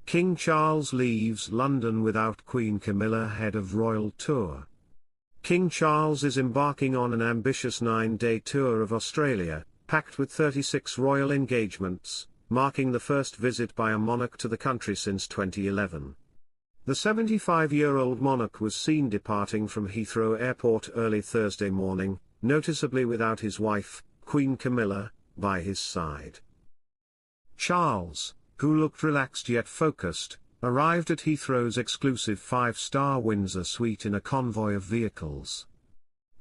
King Charles leaves London without Queen Camilla ahead of royal tour. King Charles is embarking on an ambitious 9-day tour of Australia, packed with 36 royal engagements, marking the first visit by a monarch to the country since 2011. The 75-year-old monarch was seen departing from Heathrow Airport early Thursday morning, noticeably without his wife, Queen Camilla, by his side. Charles, who looked relaxed yet focused, arrived at Heathrow's exclusive 5-star Windsor Suite in a convoy of vehicles.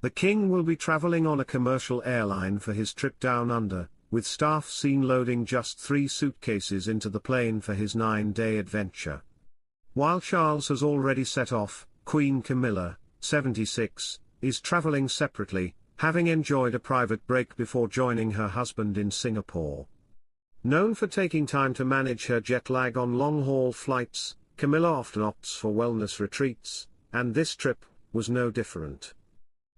The King will be travelling on a commercial airline for his trip down under, with staff seen loading just 3 suitcases into the plane for his 9-day adventure. While Charles has already set off, Queen Camilla, 76, is travelling separately, having enjoyed a private break before joining her husband in Singapore. Known for taking time to manage her jet lag on long-haul flights, Camilla often opts for wellness retreats, and this trip was no different.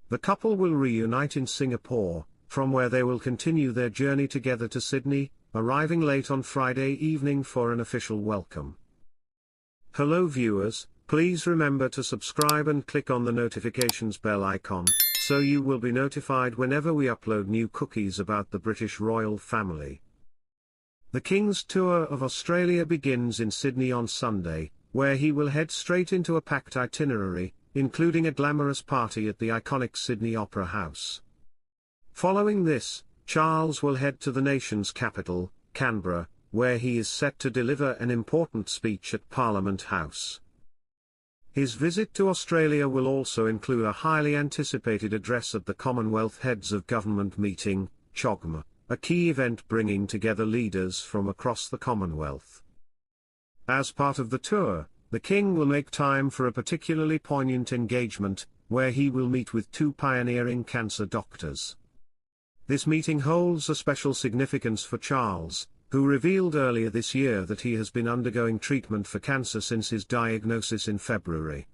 The couple will reunite in Singapore, from where they will continue their journey together to Sydney, arriving late on Friday evening for an official welcome. Hello viewers, please remember to subscribe and click on the notifications bell icon, so you will be notified whenever we upload new cookies about the British royal family. The King's tour of Australia begins in Sydney on Sunday, where he will head straight into a packed itinerary, including a glamorous party at the iconic Sydney Opera House. Following this, Charles will head to the nation's capital, Canberra, where he is set to deliver an important speech at Parliament House. His visit to Australia will also include a highly anticipated address at the Commonwealth Heads of Government meeting, CHOGM, a key event bringing together leaders from across the Commonwealth. As part of the tour, the King will make time for a particularly poignant engagement, where he will meet with 2 pioneering cancer doctors. This meeting holds a special significance for Charles, who revealed earlier this year that he has been undergoing treatment for cancer since his diagnosis in February.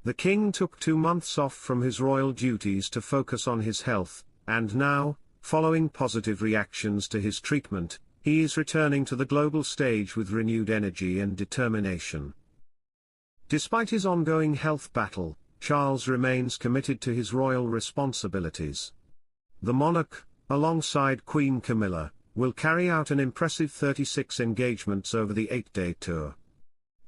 The King took 2 months off from his royal duties to focus on his health, and now, following positive reactions to his treatment, he is returning to the global stage with renewed energy and determination. Despite his ongoing health battle, Charles remains committed to his royal responsibilities. The monarch, alongside Queen Camilla, will carry out an impressive 36 engagements over the 8-day tour.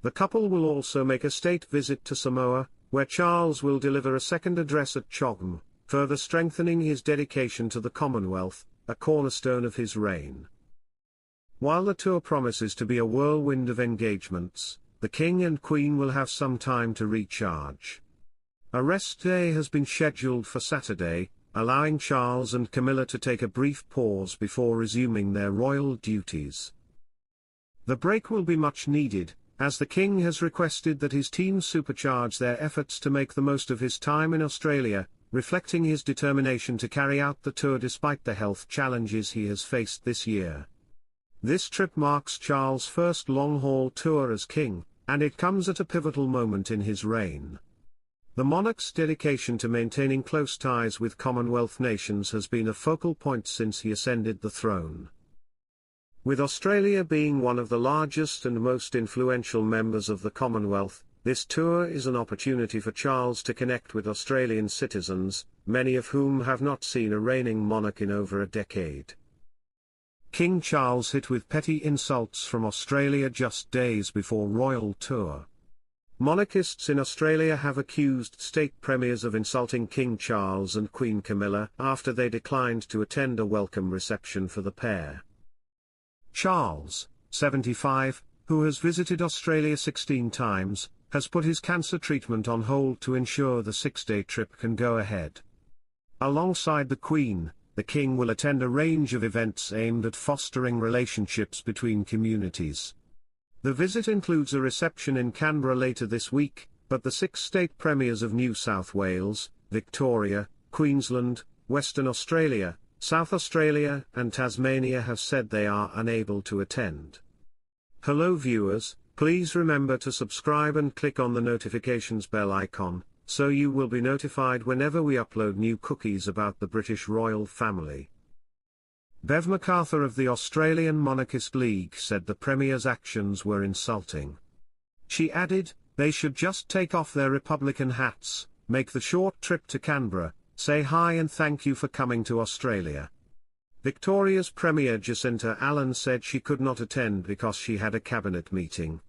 The couple will also make a state visit to Samoa, where Charles will deliver a second address at CHOGM, further strengthening his dedication to the Commonwealth, a cornerstone of his reign. While the tour promises to be a whirlwind of engagements, the King and Queen will have some time to recharge. A rest day has been scheduled for Saturday, allowing Charles and Camilla to take a brief pause before resuming their royal duties. The break will be much needed, as the King has requested that his team supercharge their efforts to make the most of his time in Australia, reflecting his determination to carry out the tour despite the health challenges he has faced this year. This trip marks Charles' first long-haul tour as king, and it comes at a pivotal moment in his reign. The monarch's dedication to maintaining close ties with Commonwealth nations has been a focal point since he ascended the throne. With Australia being one of the largest and most influential members of the Commonwealth, this tour is an opportunity for Charles to connect with Australian citizens, many of whom have not seen a reigning monarch in over a decade. King Charles hit with petty insults from Australia just days before royal tour. Monarchists in Australia have accused state premiers of insulting King Charles and Queen Camilla after they declined to attend a welcome reception for the pair. Charles, 75, who has visited Australia 16 times, has put his cancer treatment on hold to ensure the 6-day trip can go ahead. Alongside the Queen, the King will attend a range of events aimed at fostering relationships between communities. The visit includes a reception in Canberra later this week, but the 6 state premiers of New South Wales, Victoria, Queensland, Western Australia, South Australia and Tasmania have said they are unable to attend. Hello viewers, please remember to subscribe and click on the notifications bell icon, so you will be notified whenever we upload new cookies about the British royal family. Bev MacArthur of the Australian Monarchist League said the Premier's actions were insulting. She added, "They should just take off their Republican hats, make the short trip to Canberra, say hi and thank you for coming to Australia." Victoria's Premier Jacinta Allen said she could not attend because she had a cabinet meeting.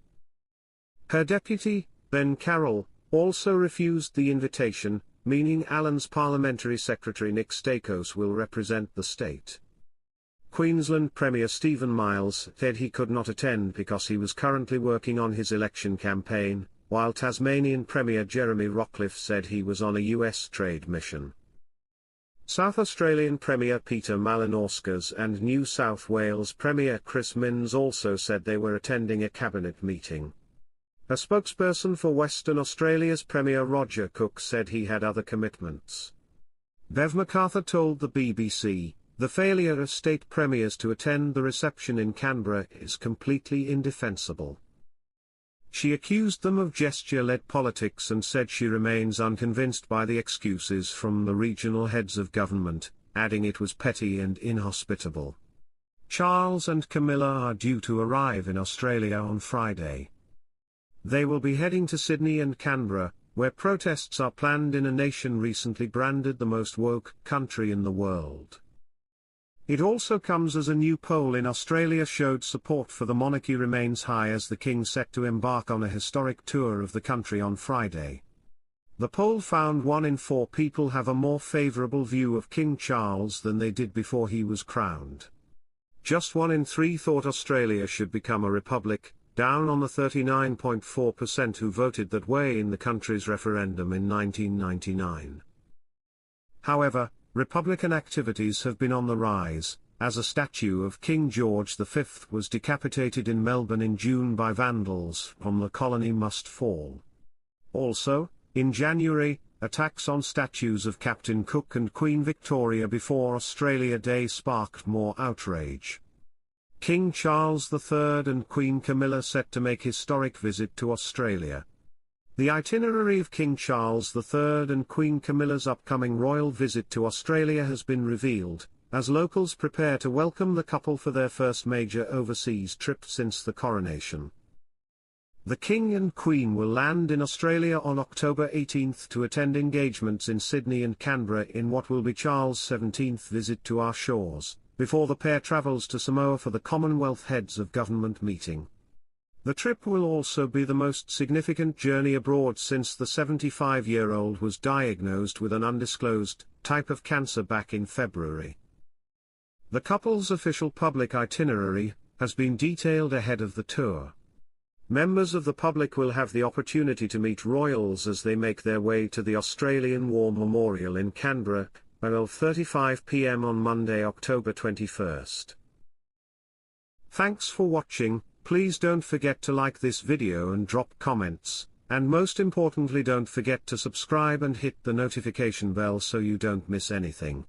Her deputy, Ben Carroll, also refused the invitation, meaning Allen's Parliamentary Secretary Nick Stakos will represent the state. Queensland Premier Stephen Miles said he could not attend because he was currently working on his election campaign, while Tasmanian Premier Jeremy Rockliff said he was on a US trade mission. South Australian Premier Peter Malinauskas and New South Wales Premier Chris Minns also said they were attending a cabinet meeting. A spokesperson for Western Australia's Premier Roger Cook said he had other commitments. Bev MacArthur told the BBC, "The failure of state premiers to attend the reception in Canberra is completely indefensible." She accused them of gesture-led politics and said she remains unconvinced by the excuses from the regional heads of government, adding it was petty and inhospitable. Charles and Camilla are due to arrive in Australia on Friday. They will be heading to Sydney and Canberra, where protests are planned in a nation recently branded the most woke country in the world. It also comes as a new poll in Australia showed support for the monarchy remains high as the king set to embark on a historic tour of the country on Friday. The poll found 1 in 4 people have a more favourable view of King Charles than they did before he was crowned. Just 1 in 3 thought Australia should become a republic, down on the 39.4% who voted that way in the country's referendum in 1999. However, Republican activities have been on the rise, as a statue of King George V was decapitated in Melbourne in June by vandals from the colony must fall. Also, in January, attacks on statues of Captain Cook and Queen Victoria before Australia Day sparked more outrage. King Charles III and Queen Camilla set to make historic visit to Australia. The itinerary of King Charles III and Queen Camilla's upcoming royal visit to Australia has been revealed, as locals prepare to welcome the couple for their first major overseas trip since the coronation. The King and Queen will land in Australia on October 18 to attend engagements in Sydney and Canberra in what will be Charles' 17th visit to our shores, before the pair travels to Samoa for the Commonwealth Heads of Government meeting. The trip will also be the most significant journey abroad since the 75-year-old was diagnosed with an undisclosed type of cancer back in February. The couple's official public itinerary has been detailed ahead of the tour. Members of the public will have the opportunity to meet royals as they make their way to the Australian War Memorial in Canberra at 12:35 p.m. on Monday, October 21. Thanks for watching. Please don't forget to like this video and drop comments, and most importantly don't forget to subscribe and hit the notification bell so you don't miss anything.